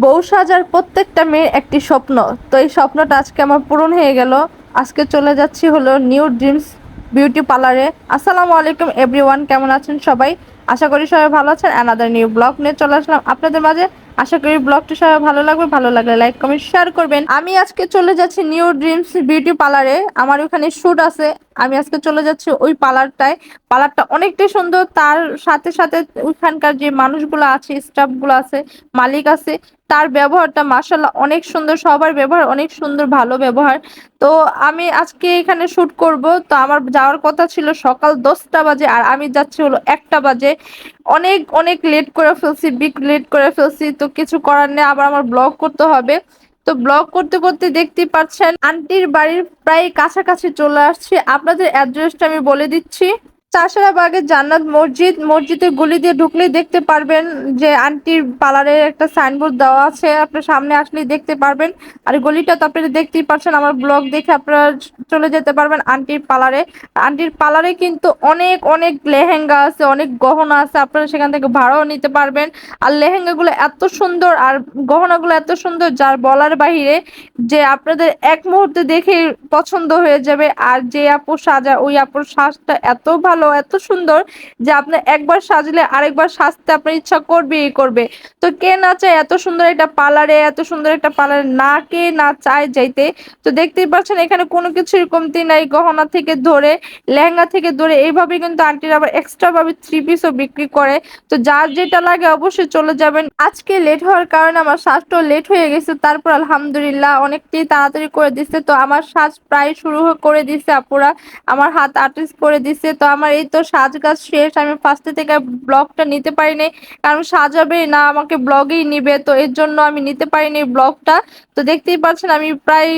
বউ সাজার প্রত্যেকটা মেয়ের একটি স্বপ্ন। তো এই স্বপ্নটা আজকে আমার পূরণ হয়ে গেল। আজকে চলে যাচ্ছি হলো নিউ ড্রিমস বিউটি পার্লারে। আসসালামু আলাইকুম এভরিওয়ান, কেমন আছেন সবাই? আশা করি সবাই ভালো আছেন। অ্যানাদার নিউ ব্লগ নিয়ে চলে আসলাম আপনাদের মাঝে। আশা করি ব্লগটি সবাই ভালো লাগবে, ভালো লাগলে লাইক কমেন্ট শেয়ার করবেন। আমি আজকে চলে যাচ্ছি নিউ ড্রিমস বিউটি পার্লারে, আমার ওখানে শুট আছে। আমি আজকে চলে যাচ্ছি ওই পার্লারটায়। পার্লারটা অনেকটাই সুন্দর, তার সাথে সাথে ওইখানকার যে মানুষগুলো আছে, স্টাফগুলো আছে, মালিক আছে, তার ব্যবহারটা মাশাআল্লাহ অনেক সুন্দর। সবার ব্যবহার অনেক সুন্দর, ভালো ব্যবহার। তো আমি আজকে এখানে শুট করব। তো আমার যাওয়ার কথা ছিল সকাল 10টা বাজে, আর আমি যাচ্ছি হলো 1টা বাজে। অনেক অনেক লেট করে ফেলছি, বিগ লেট করে ফেলছি। তো কিছু করার নেই, আবার আমার ব্লগ করতে হবে। তো ব্লগ করতে করতে দেখতেই পাচ্ছেন আন্টির বাড়ির প্রায় কাছাকাছি চলে আসছি। আপনাদের অ্যাড্রেসটা আমি বলে দিচ্ছি। চাষারাবাগের জান্নাত মসজিদ, মসজিদের গলি দিয়ে ঢুকলেই দেখতে পারবেন যে আন্টির পার্লারের একটা সাইনবোর্ড দেওয়া আছে। আপনার সামনে আসলেই দেখতে পারবেন। আর গলিটা তো আপনারা দেখতেই পাচ্ছেন, আমার ব্লগ দেখে আপনারা চলে যেতে পারবেন আন্টির পার্লারে। আন্টির পার্লারে কিন্তু অনেক অনেক লেহেঙ্গা আছে, অনেক গহনা আছে, আপনারা সেখান থেকে ভাড়াও নিতে পারবেন। আর লেহেঙ্গাগুলো এত সুন্দর আর গহনাগুলো এত সুন্দর যার বলার বাহিরে, যে আপনাদের এক মুহূর্তে দেখে পছন্দ হয়ে যাবে। আর যে আপু সাজা, ওই আপুর সাজটা এত ভালো, এত সুন্দর, যে আপনি একবার সাজলে আরেকবার সাজতে আপনার ইচ্ছা করবেই করবে। তো কে না চায় এত সুন্দর একটা পার্লারে, এত সুন্দর একটা পার্লারে না কে না চায় যাইতে। তো দেখতেই পাচ্ছেন এখানে কোনো কিছুর কমতি নাই, গহনা থেকে ধরে লেহেঙ্গা থেকে ধরে এইভাবে কিন্তু আন্টির আবার এক্সট্রা ভাবে থ্রি পিসও বিক্রি করে। তো যার যেটা লাগে অবশ্যই চলে যাবেন। আজকে লেট হওয়ার কারণে আমার সাজটাও লেট হয়ে গেছে, তারপর আলহামদুলিল্লাহ অনেকটাই তাড়াতাড়ি করে দিচ্ছে। তো আমার সাজ প্রায় শুরু করে দিচ্ছে আপুরা, আমার হাত আর্টিস্ট করে দিচ্ছে। তো আমার এই তো সাজ কাজ শেষ। আমি ফার্স্টে থেকে ব্লগটা নিতে পারিনি, কারণ সাজাবে না আমাকে ব্লগেই নিবে, তো এর জন্য আমি নিতে পারিনি ব্লগটা। তো দেখতেই পাচ্ছেন আমি প্রায়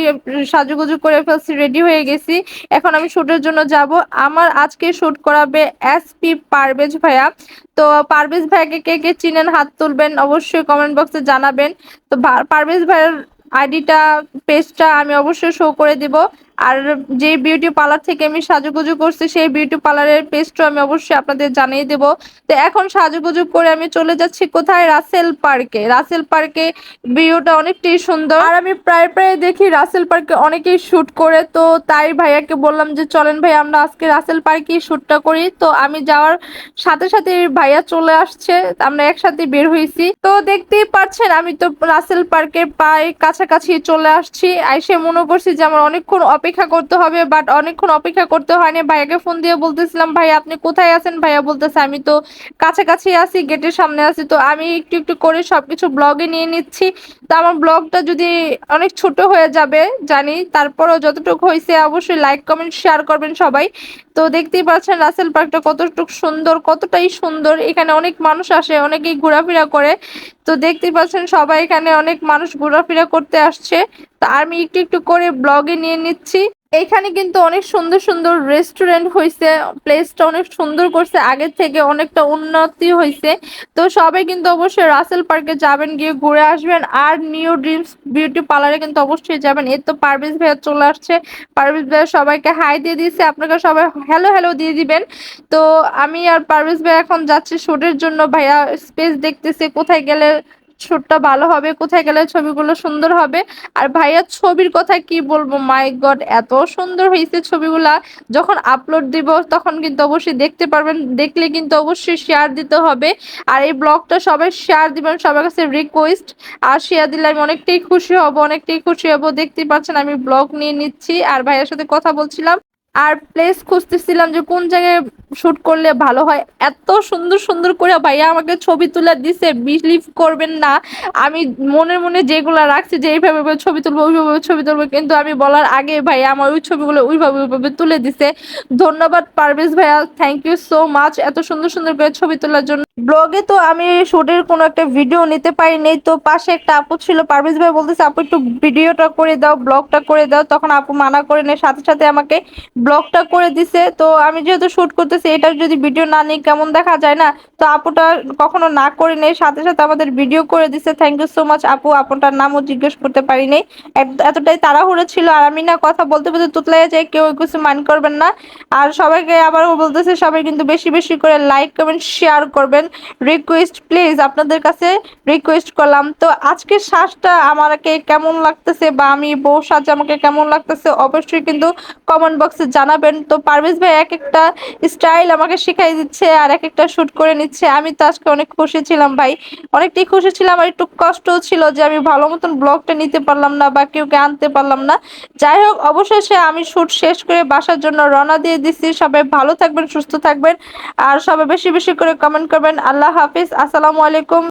সাজুগুজু করে ফেলছি, রেডি হয়ে গেছি। এখন আমি শুটের জন্য যাব। আমার আজকে শুট করাবে এসপি পারভেজ ভাইয়া। তো পারভেজ ভাইয়াকে কে কে চিনেন হাত তুলবেন, অবশ্যই কমেন্ট বক্সে জানাবেন। তো পারভেজ ভাইয়ের আইডিটা, পেজটা আমি অবশ্যই শো করে দিব। আর যে বিউটি পার্লার থেকে আমি সাজুগুজু করছি সেই বিউটি পার্লারের পেজটা আমি অবশ্যই আপনাদের জানিয়ে দেব। তো এখন সাজুগুজু করে আমি চলে যাচ্ছি কোথায়, রাসেল পার্কে। রাসেল পার্কে ভিউটা অনেকটাই সুন্দর, আর আমি প্রায় প্রায় দেখি রাসেল পার্কে অনেকেই শুট করে। তো তাই ভাইয়াকে বললাম যে চলেন ভাই আমরা আজকে রাসেল পার্কেই শুটটা করি। তো আমি যাওয়ার সাথে সাথে ভাইয়া চলে আসছে, আমরা একসাথে বের হয়েছি। তো দেখতেই পাচ্ছেন আমি তো রাসেল পার্কের প্রায় কাছাকাছি চলে আসছি। আইসে মনে করছি যে আমার অনেকক্ষণ অপেক্ষা করতে হবে, বাট অনেকক্ষণ অপেক্ষা করতে হয়নি। ভাইয়াকে ফোন দিয়ে বলতেছিলাম ভাই আপনি কোথায় আছেন, ভাইয়া বলতেছে আমি তো কাছাকাছি আছি, গেটের সামনে আছি। তো আমি একটু একটু করে সবকিছু ব্লগে নিয়ে নিচ্ছি। তো আমার ব্লগটা যদি অনেক ছোট হয়ে যাবে জানি, তারপরও যতটুকু হয়েছে অবশ্যই লাইক কমেন্ট শেয়ার করবেন সবাই। তো দেখতেই পাচ্ছেন রাসেল পার্কটা কতটুকু সুন্দর, কতটাই সুন্দর। এখানে অনেক মানুষ আসে, অনেকেই ঘোরাফেরা করে। তো দেখতেই পাচ্ছেন সবাই এখানে অনেক মানুষ ঘোরাফেরা করতে আসছে। তো আমি একটু একটু করে ব্লগে নিয়ে নিচ্ছি। এইখানে কিন্তু অনেক সুন্দর সুন্দর রেস্টুরেন্ট হয়েছে, প্লেসটা অনেক সুন্দর করছে, আগের থেকে অনেকটা উন্নতি হয়েছে। তো সবাই কিন্তু অবশ্যই রাসেল পার্কে যাবেন, গিয়ে ঘুরে আসবেন। আর নিউ ড্রিমস বিউটি পার্লারে কিন্তু অবশ্যই যাবেন। এই তো পারভেজ ভাইয়া চলে আসছে, পারভেজ ভাইয়া সবাইকে হাই দিয়ে দিচ্ছে, আপনাকে সবাই হ্যালো হ্যালো দিয়ে দিবেন। তো আমি আর পারভেজ ভাই এখন যাচ্ছি শুটের জন্য। ভাইয়া স্পেস দেখতেছে কোথায় গেলে শুটটা ভালো হবে, কোথায় গেলে ছবিগুলো সুন্দর হবে। আর ভাইয়ার ছবির কথা কি বলবো, মাই গড এত সুন্দর হয়েছে ছবিগুলা। যখন আপলোড দিব তখন কিন্তু অবশ্যই দেখতে পারবেন, দেখলে কিন্তু অবশ্যই শেয়ার দিতে হবে। আর এই ব্লগটা সবাই শেয়ার দিবেন, সবার কাছে রিকোয়েস্ট। আর শেয়ার দিলে আমি অনেকটাই খুশি হব, অনেকটাই খুশি হব। দেখতেই পাচ্ছেন আমি ব্লগ নিয়ে নিচ্ছি আর ভাইয়ার সাথে কথা বলছিলাম। আর প্লেস খুঁজতেছিলাম যে কোন জায়গায় শুট করলে ভালো হয়। এত সুন্দর সুন্দর করে ভাইয়া আমাকে ছবি তুলে দিছে, বিলিভ করবেন না। আমি মনে মনে যেগুলা রাখছি যে এইভাবে এইভাবে ছবি তুলবো, ওইভাবে ছবি তুলবো, কিন্তু আমি বলার আগে ভাইয়া আমার ওই ছবিগুলো ওইভাবে ওইভাবে তুলে দিছে। ধন্যবাদ পারভেজ ভাইয়া, থ্যাংক ইউ সো মাচ এত সুন্দর সুন্দর করে ছবি তোলার জন্য। ব্লগে তো আমি শুটের কোনো একটা ভিডিও নিতে পারিনি। তো পাশে একটা আপু ছিল, পারভেজ ভাই বলতেছে আপু একটু ভিডিওটা করে দাও, ব্লগটা করে দাও। তখন আপু মানা করে নেয়, সাথে সাথে আমাকে ব্লগটা করে দিছে। তো আমি যেহেতু শুট করতেছি, এটার যদি ভিডিও না নিই কেমন দেখা যায় না। তো আপুটা কখনো না করে নেই, সাথে সাথে আমাদের ভিডিও করে দিছে। থ্যাংক ইউ সো মাচ আপু, আপুটার নামও জিজ্ঞেস করতে পারি নাই, এতটাই তাড়াহুড়ো ছিল। আর আমি না কথা বলতে বলতে তুতলাই যায়, কেউ কিছু মাইন্ড করবেন না। আর সবাইকে আবারও বলতেছে সবাই কিন্তু বেশি বেশি করে লাইক কমেন্ট শেয়ার করবেন। করবেন। রিকোয়েস্ট প্লিজ, আপনাদের কাছে রিকোয়েস্ট করলাম। তো আজকের শ্বাসটা আমাকে কেমন লাগতেছে বা আমি বউ সাজে আমাকে কেমন লাগতেছে অবশ্যই কিন্তু কমেন্ট বক্সে জানাবেন। তো পারভেজ ভাই এক একটা স্টাইল আমাকে শিখাই দিচ্ছে আর এক একটা শুট করে নিচ্ছে। আমি তো আজকে অনেক খুশি ছিলাম ভাই, অনেকটাই খুশি ছিলাম। আর একটু কষ্টও ছিল যে আমি ভালো মতন ব্লগটা নিতে পারলাম না বা কেউকে আনতে পারলাম না। যাই হোক, অবশেষে আমি শুট শেষ করে বাসার জন্য রওনা দিয়ে দিচ্ছি। সবাই ভালো থাকবেন, সুস্থ থাকবেন, আর সবাই বেশি বেশি করে কমেন্ট করবেন। আল্লাহ হাফিজ, আসসালামু আলাইকুম।